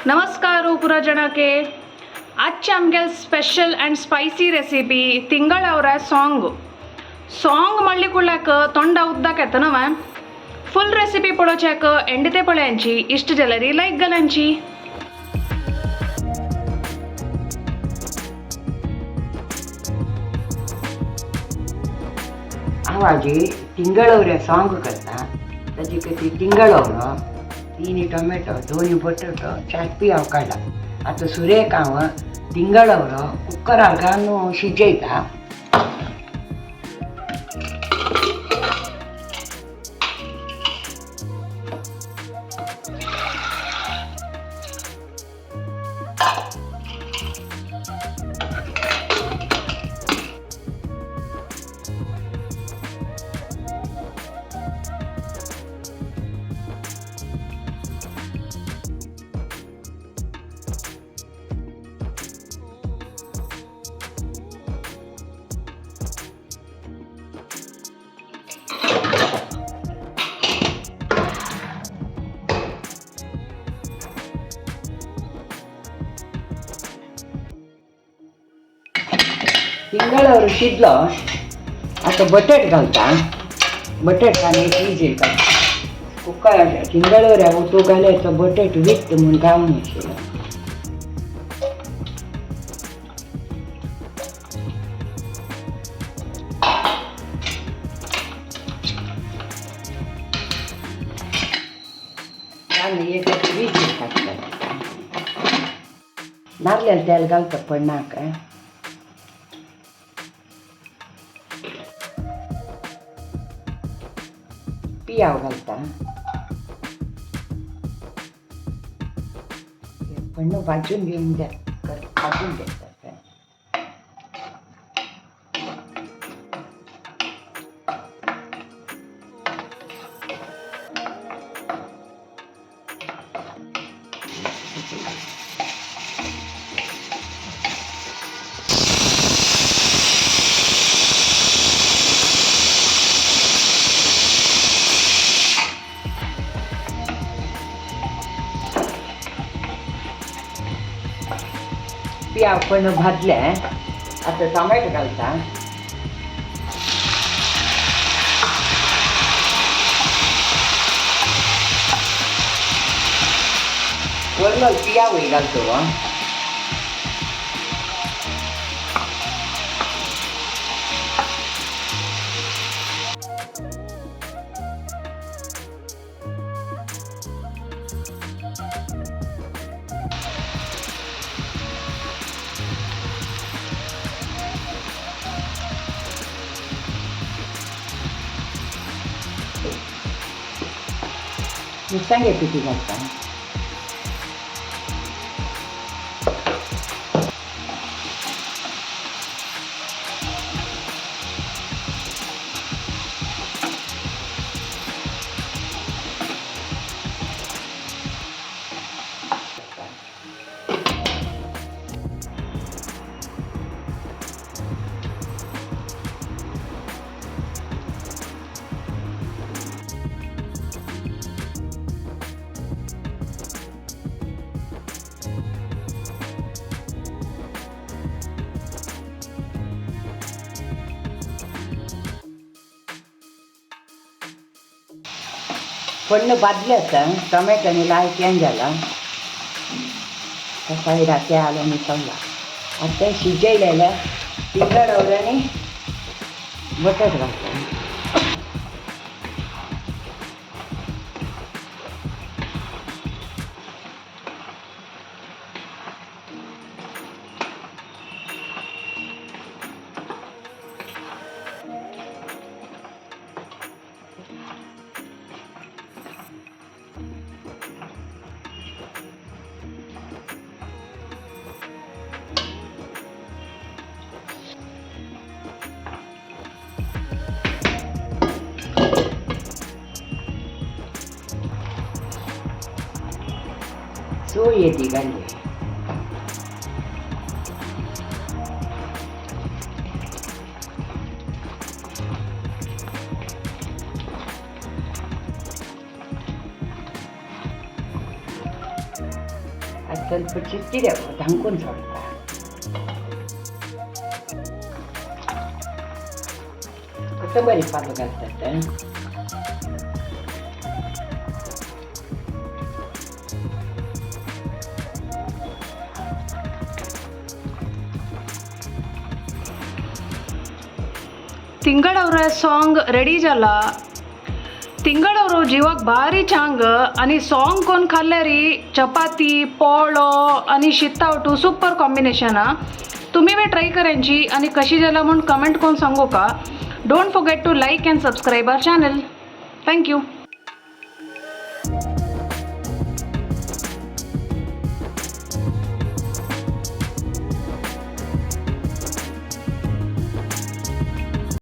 नमस्कार उपरा जनके आजचे आमगे स्पेशल अँड स्पायसी रेसिपी तिंगळावऱ्या सॉंग म्हणली कुळ्याक तोंडा उद्दाक येता नवा फुल रेसिपी पळोवच्याक एंड पळयांची इष्ट जाल्यार लायक घालांची. हांव आजी तिंगळावऱ्या सॉंग करता. ताची कशी तिंगळावरो 3 टोमॅटो 2 बटाटो 4 पियाव काडला. आतां सुरेक हांव तिंगळावरो कुकरार घालून शिजयता. तिंगळावरो शिजलो. आतां बटाट घालता. बटाट घालून एक विजील काडटा. कुकर तिंगळावऱ्या उतू घाल्यार तो बटाट वित म्हूण घालून आशिल्लो. आनी एक विजील काडटा. नाल्लें तेल घालता पडनाक. पियाव घालता. पण भाजून घेऊन द्या भाजून घेतात. पियाव पण भाजले. आता टोमॅटो घालता. वरलो पियावय घालतो. मिरसांगे पिठी घालता. पण भाजले आसा. टोमॅटोनी लाल चेंज जाला. सायडाक ते आलं मिसळला. आता शिजयलेल्या तिंगळावऱ्यांनी बटाट घालता. सोय येते घालली. ಸ್ವಲ್ಪ ಚಿತ್ತಿದೆ ಧಂಕೊಂಡು ಸ್ವಲ್ಪ ಕೊತ್ತಂಬರಿ ಪಾಲು ಕಲ್ತತ್ತೆ तिंगळावरा सॉन्ग रेडी जाला तिंगळावरो जिवाक भारी चांग आणि सॉन्ग कोण खाल्ल्यारी चपाती पोळो आणि शितावटू सुपर कॉम्बिनेशन हा तुम्ही बी ट्राय करायची आणि कशी झाला म्हणून कमेंट करून सांगू का don't forget to like and subscribe our channel thank you